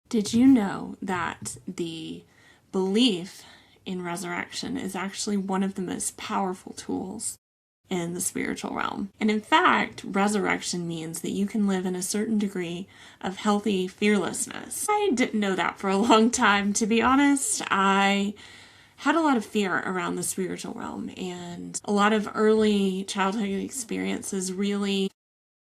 Did you know that the belief in resurrection is actually one of the most powerful tools in the spiritual realm? And in fact, resurrection means that you can live in a certain degree of healthy fearlessness. I didn't know that for a long time, to be honest. I had a lot of fear around the spiritual realm, and a lot of early childhood experiences really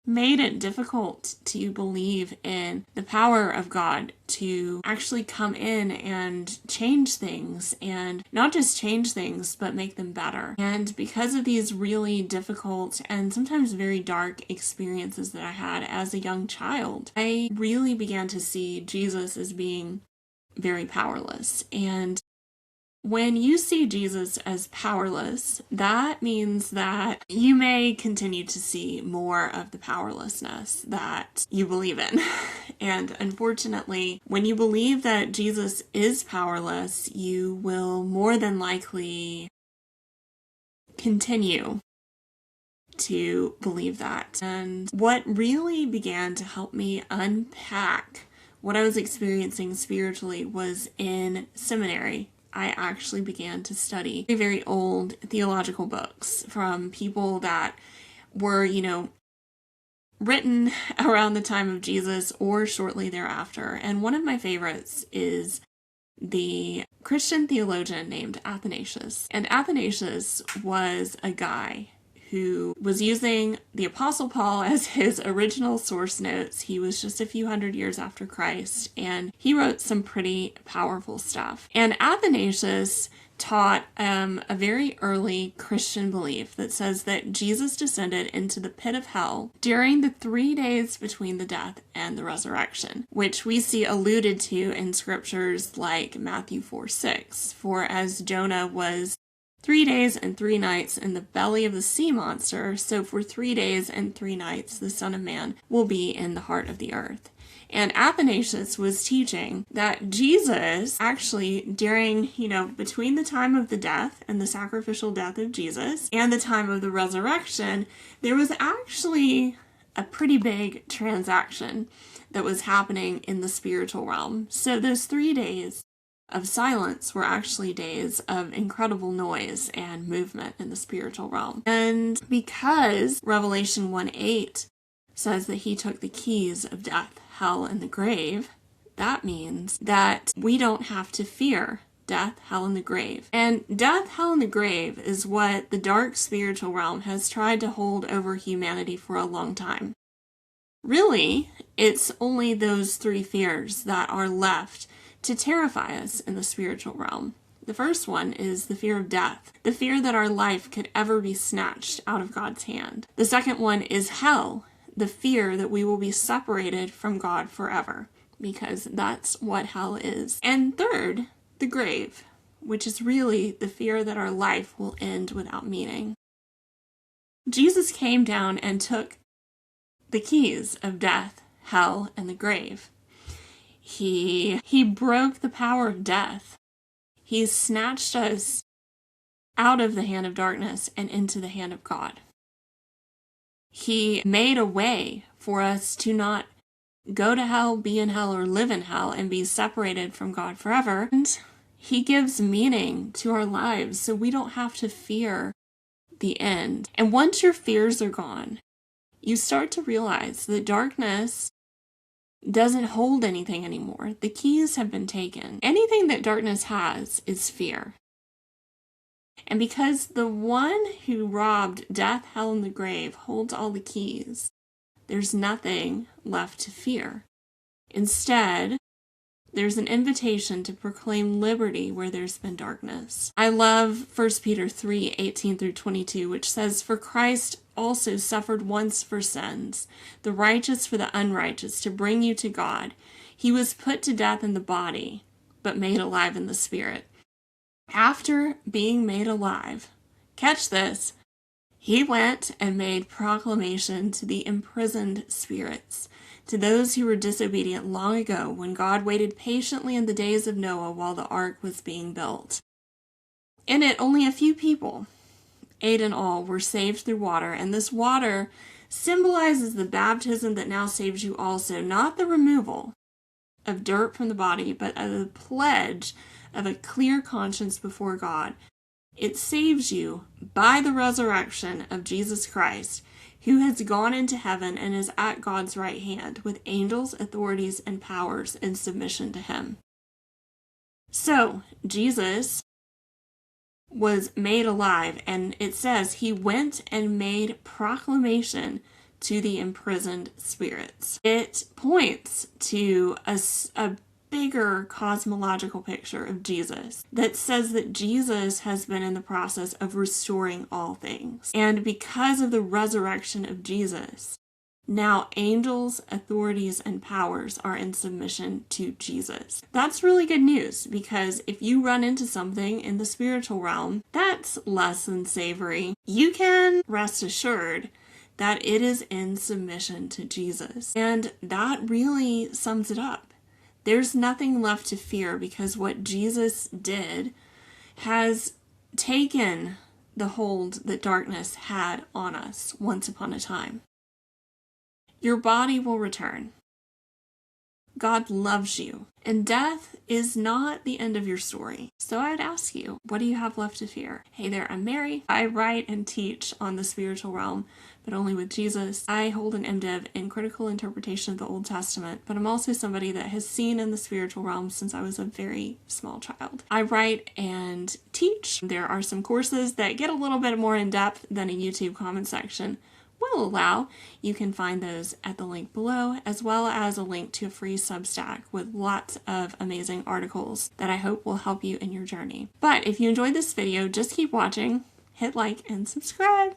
made it difficult to believe in the power of God to actually come in and change things, and not just change things, but make them better. And because of these really difficult and sometimes very dark experiences that I had as a young child, I really began to see Jesus as being very powerless. And when you see Jesus as powerless, that means that you may continue to see more of the powerlessness that you believe in. And unfortunately, when you believe that Jesus is powerless, you will more than likely continue to believe that. And what really began to help me unpack what I was experiencing spiritually was in seminary. I actually began to study very old theological books from people that were, written around the time of Jesus or shortly thereafter. And one of my favorites is the Christian theologian named Athanasius. And Athanasius was a guy who was using the Apostle Paul as his original source notes. He was just a few hundred years after Christ, and he wrote some pretty powerful stuff. And Athanasius taught a very early Christian belief that says that Jesus descended into the pit of hell during the 3 days between the death and the resurrection, which we see alluded to in scriptures like Matthew 4:6. For as Jonah was 3 days and 3 nights in the belly of the sea monster, so for 3 days and 3 nights the Son of Man will be in the heart of the earth. And Athanasius was teaching that Jesus actually during, between the time of the death and the sacrificial death of Jesus and the time of the resurrection, there was actually a pretty big transaction that was happening in the spiritual realm. So those 3 days of silence were actually days of incredible noise and movement in the spiritual realm. And because Revelation 1:8 says that he took the keys of death, hell, and the grave, that means that we don't have to fear death, hell, and the grave. And death, hell, and the grave is what the dark spiritual realm has tried to hold over humanity for a long time. Really, it's only those 3 fears that are left to terrify us in the spiritual realm. The first one is the fear of death, the fear that our life could ever be snatched out of God's hand. The second one is hell, the fear that we will be separated from God forever, because that's what hell is. And third, the grave, which is really the fear that our life will end without meaning. Jesus came down and took the keys of death, hell, and the grave. He broke the power of death. He snatched us out of the hand of darkness and into the hand of God. He made a way for us to not go to hell, be in hell, or live in hell and be separated from God forever. And he gives meaning to our lives so we don't have to fear the end. And once your fears are gone, you start to realize that darkness doesn't hold anything anymore. The keys have been taken. Anything that darkness has is fear. And because the one who robbed death, hell, and the grave holds all the keys, there's nothing left to fear. Instead, there's an invitation to proclaim liberty where there's been darkness. I love 1 Peter 3:18-22, which says, "For Christ also suffered once for sins, the righteous for the unrighteous, to bring you to God. He was put to death in the body, but made alive in the spirit." After being made alive, catch this, he went and made proclamation to the imprisoned spirits, to those who were disobedient long ago when God waited patiently in the days of Noah while the ark was being built. In it, only a few people, 8 in all, were saved through water, and this water symbolizes the baptism that now saves you also, not the removal, of dirt from the body, but a pledge of a clear conscience before God. It saves you by the resurrection of Jesus Christ, who has gone into heaven and is at God's right hand with angels, authorities, and powers in submission to him. So, Jesus was made alive, and it says he went and made proclamation to the imprisoned spirits. It points to a bigger cosmological picture of Jesus that says that Jesus has been in the process of restoring all things. And because of the resurrection of Jesus, now angels, authorities, and powers are in submission to Jesus. That's really good news, because if you run into something in the spiritual realm that's less than savory, you can rest assured that it is in submission to Jesus. And that really sums it up. There's nothing left to fear, because what Jesus did has taken the hold that darkness had on us once upon a time. Your body will return. God loves you, and death is not the end of your story. So I'd ask you, what do you have left to fear? Hey there, I'm Mary. I write and teach on the spiritual realm, but only with Jesus. I hold an MDiv in critical interpretation of the Old Testament, but I'm also somebody that has seen in the spiritual realm since I was a very small child. I write and teach. There are some courses that get a little bit more in depth than a YouTube comment section will allow. You can find those at the link below, as well as a link to a free Substack with lots of amazing articles that I hope will help you in your journey. But if you enjoyed this video, just keep watching, hit like, and subscribe.